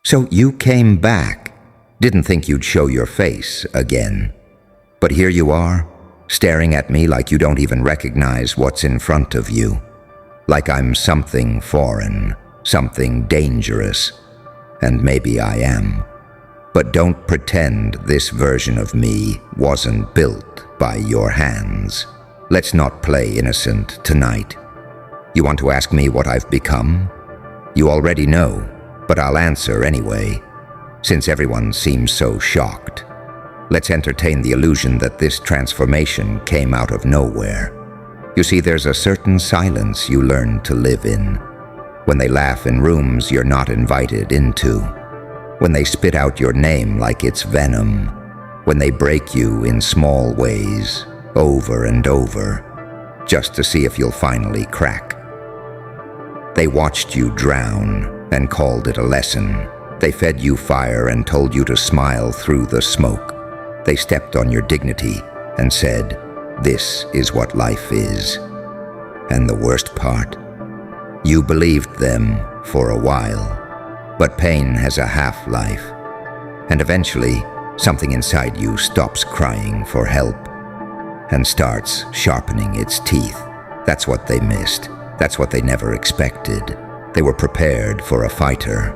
So you came back. Didn't think you'd show your face again. But here you are, staring at me like you don't even recognize what's in front of you. Like I'm something foreign, something dangerous. And maybe I am. But don't pretend this version of me wasn't built by your hands. Let's not play innocent tonight. You want to ask me what I've become? You already know, but I'll answer anyway, since everyone seems so shocked. Let's entertain the illusion that this transformation came out of nowhere. You see, there's a certain silence you learn to live in. When they laugh in rooms you're not invited into. When they spit out your name like it's venom. When they break you in small ways, over and over, just to see if you'll finally crack. They watched you drown and called it a lesson. They fed you fire and told you to smile through the smoke. They stepped on your dignity and said, "This is what life is." And the worst part, you believed them for a while. But pain has a half-life, and eventually something inside you stops crying for help and starts sharpening its teeth. That's what they missed. That's what they never expected. They were prepared for a fighter,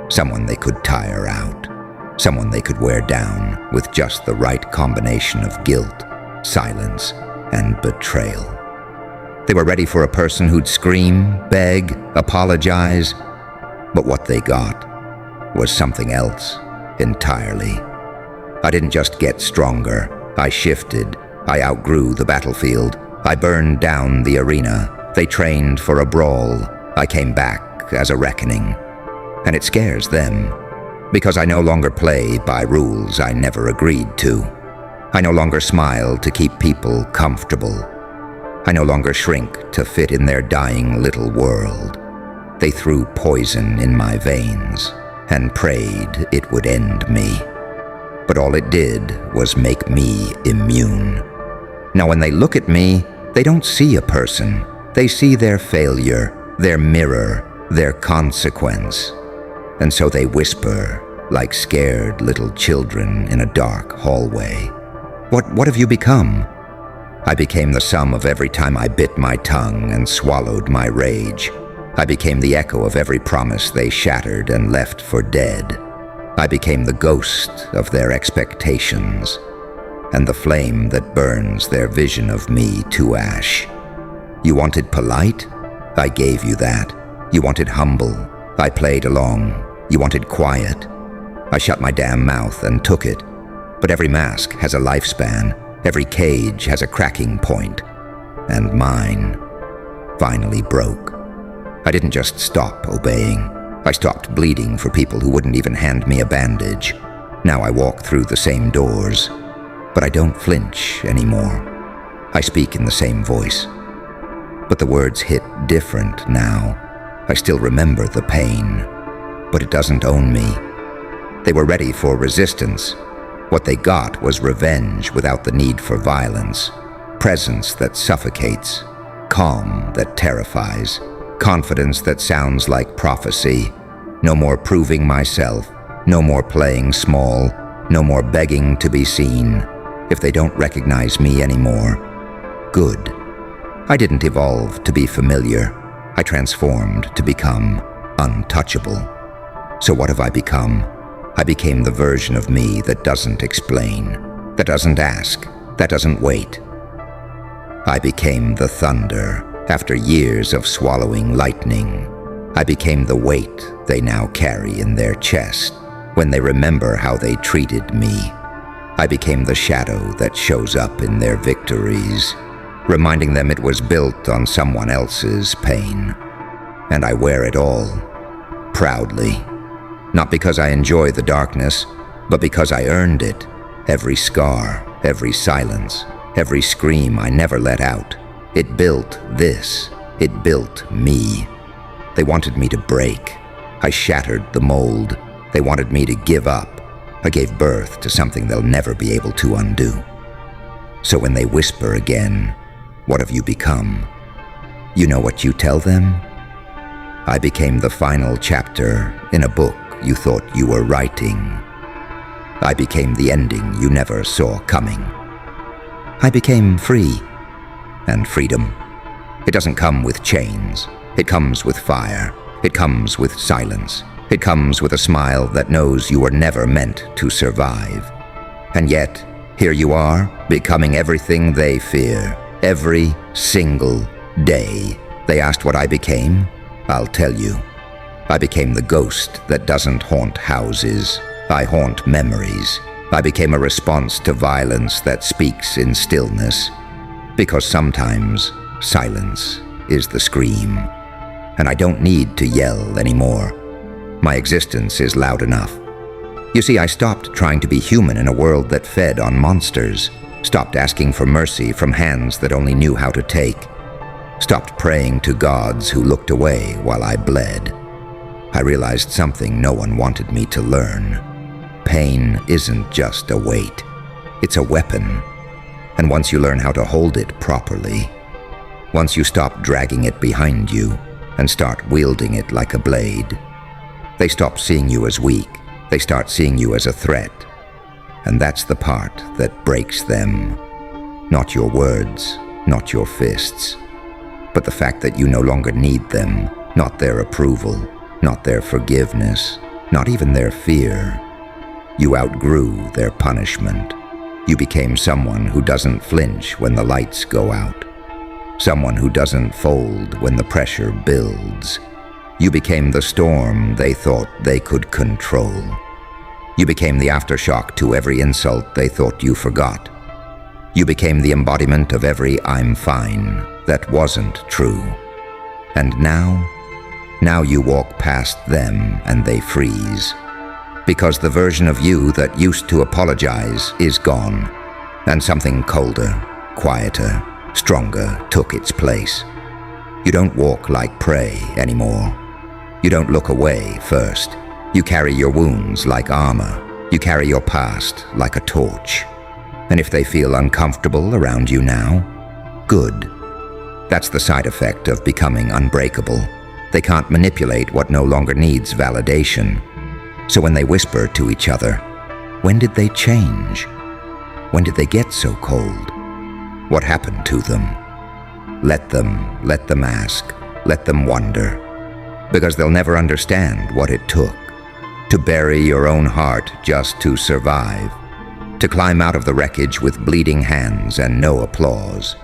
someone they could tire out, someone they could wear down with just the right combination of guilt, silence, and betrayal. They were ready for a person who'd scream, beg, apologize, but what they got was something else entirely. I didn't just get stronger, I shifted. I outgrew the battlefield. I burned down the arena. They trained for a brawl. I came back as a reckoning. And it scares them, because I no longer play by rules I never agreed to. I no longer smile to keep people comfortable. I no longer shrink to fit in their dying little world. They threw poison in my veins and prayed it would end me. But all it did was make me immune. Now when they look at me, they don't see a person. They see their failure, their mirror, their consequence. And so they whisper like scared little children in a dark hallway. What have you become? I became the sum of every time I bit my tongue and swallowed my rage. I became the echo of every promise they shattered and left for dead. I became the ghost of their expectations, and the flame that burns their vision of me to ash. You wanted polite? I gave you that. You wanted humble? I played along. You wanted quiet? I shut my damn mouth and took it. But every mask has a lifespan. Every cage has a cracking point. And mine finally broke. I didn't just stop obeying. I stopped bleeding for people who wouldn't even hand me a bandage. Now I walk through the same doors, but I don't flinch anymore. I speak in the same voice. But the words hit different now. I still remember the pain, but it doesn't own me. They were ready for resistance. What they got was revenge without the need for violence, presence that suffocates, calm that terrifies, confidence that sounds like prophecy. No more proving myself, no more playing small, no more begging to be seen. If they don't recognize me anymore, good. I didn't evolve to be familiar. I transformed to become untouchable. So what have I become? I became the version of me that doesn't explain, that doesn't ask, that doesn't wait. I became the thunder after years of swallowing lightning. I became the weight they now carry in their chest when they remember how they treated me. I became the shadow that shows up in their victories, reminding them it was built on someone else's pain. And I wear it all, proudly. Not because I enjoy the darkness, but because I earned it. Every scar, every silence, every scream I never let out. It built this. It built me. They wanted me to break. I shattered the mold. They wanted me to give up. I gave birth to something they'll never be able to undo. So when they whisper again, "What have you become?" You know what you tell them? I became the final chapter in a book you thought you were writing. I became the ending you never saw coming. I became free. And freedom, it doesn't come with chains. It comes with fire. It comes with silence. It comes with a smile that knows you were never meant to survive. And yet, here you are, becoming everything they fear. Every single day. They asked what I became. I'll tell you. I became the ghost that doesn't haunt houses. I haunt memories. I became a response to violence that speaks in stillness. Because sometimes silence is the scream. And I don't need to yell anymore. My existence is loud enough. You see, I stopped trying to be human in a world that fed on monsters. Stopped asking for mercy from hands that only knew how to take. Stopped praying to gods who looked away while I bled. I realized something no one wanted me to learn. Pain isn't just a weight. It's a weapon. And once you learn how to hold it properly, once you stop dragging it behind you and start wielding it like a blade, they stop seeing you as weak. They start seeing you as a threat. And that's the part that breaks them. Not your words, not your fists, but the fact that you no longer need them, not their approval, not their forgiveness, not even their fear. You outgrew their punishment. You became someone who doesn't flinch when the lights go out. Someone who doesn't fold when the pressure builds. You became the storm they thought they could control. You became the aftershock to every insult they thought you forgot. You became the embodiment of every "I'm fine" that wasn't true. And now you walk past them and they freeze. Because the version of you that used to apologize is gone, and something colder, quieter, stronger took its place. You don't walk like prey anymore. You don't look away first. You carry your wounds like armor. You carry your past like a torch. And if they feel uncomfortable around you now, good. That's the side effect of becoming unbreakable. They can't manipulate what no longer needs validation. So when they whisper to each other, when did they change? When did they get so cold? What happened to them? Let them ask, let them wonder, because they'll never understand what it took to bury your own heart just to survive, to climb out of the wreckage with bleeding hands and no applause,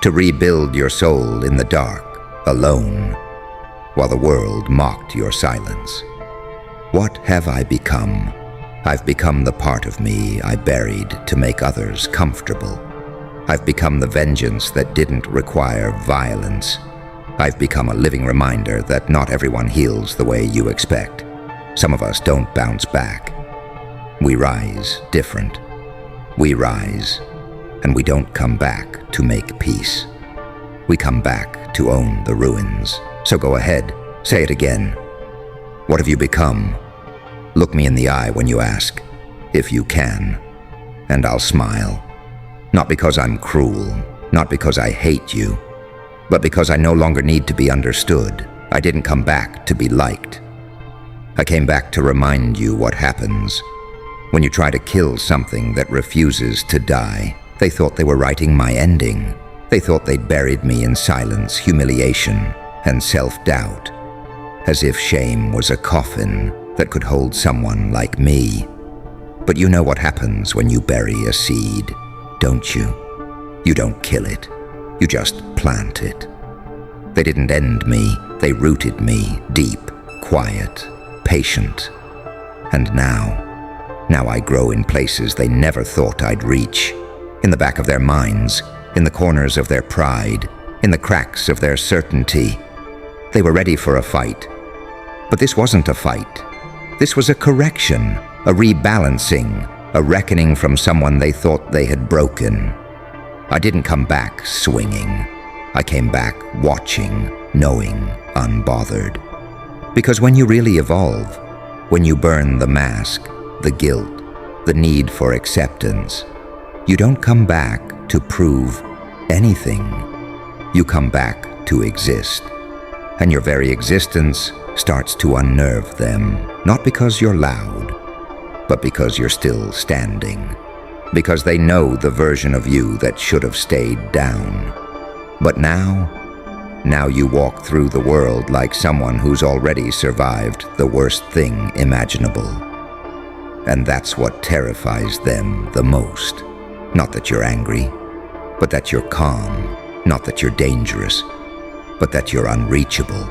to rebuild your soul in the dark, alone, while the world mocked your silence. What have I become? I've become the part of me I buried to make others comfortable. I've become the vengeance that didn't require violence. I've become a living reminder that not everyone heals the way you expect. Some of us don't bounce back. We rise different. We rise, and we don't come back to make peace. We come back to own the ruins. So go ahead, say it again. What have you become? Look me in the eye when you ask, if you can, and I'll smile. Not because I'm cruel, not because I hate you, but because I no longer need to be understood. I didn't come back to be liked. I came back to remind you what happens when you try to kill something that refuses to die. They thought they were writing my ending. They thought they'd buried me in silence, humiliation, and self-doubt, as if shame was a coffin that could hold someone like me. But you know what happens when you bury a seed, don't you? You don't kill it, you just plant it. They didn't end me, they rooted me deep, quiet, patient. And now I grow in places they never thought I'd reach. In the back of their minds, in the corners of their pride, in the cracks of their certainty. They were ready for a fight. But this wasn't a fight. This was a correction, a rebalancing, a reckoning from someone they thought they had broken. I didn't come back swinging. I came back watching, knowing, unbothered. Because when you really evolve, when you burn the mask, the guilt, the need for acceptance, you don't come back to prove anything. You come back to exist. And your very existence starts to unnerve them, not because you're loud, but because you're still standing. Because they know the version of you that should have stayed down. But now you walk through the world like someone who's already survived the worst thing imaginable. And that's what terrifies them the most. Not that you're angry, but that you're calm. Not that you're dangerous, but that you're unreachable.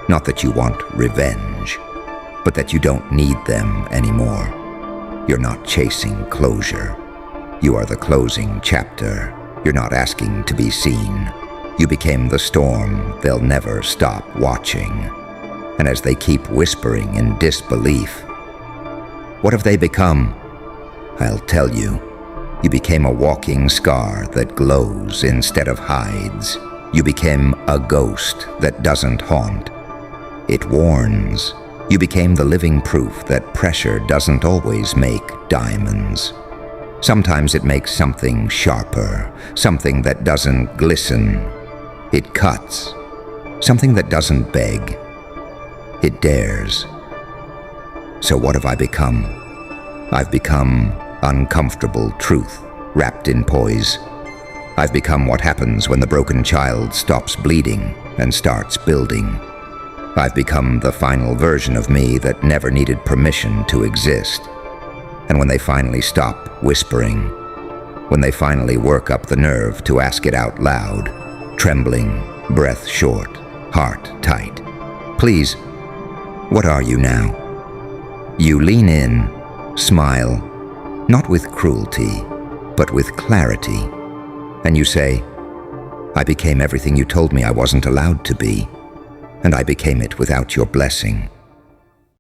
Not that you want revenge, but that you don't need them anymore. You're not chasing closure. You are the closing chapter. You're not asking to be seen. You became the storm they'll never stop watching. And as they keep whispering in disbelief, what have they become? I'll tell you. You became a walking scar that glows instead of hides. You became a ghost that doesn't haunt. It warns. You became the living proof that pressure doesn't always make diamonds. Sometimes it makes something sharper, something that doesn't glisten. It cuts. Something that doesn't beg. It dares. So what have I become? I've become uncomfortable truth wrapped in poise. I've become what happens when the broken child stops bleeding and starts building. I've become the final version of me that never needed permission to exist. And when they finally stop whispering, when they finally work up the nerve to ask it out loud, trembling, breath short, heart tight, please, what are you now? You lean in, smile, not with cruelty, but with clarity, and you say, I became everything you told me I wasn't allowed to be, and I became it without your blessing.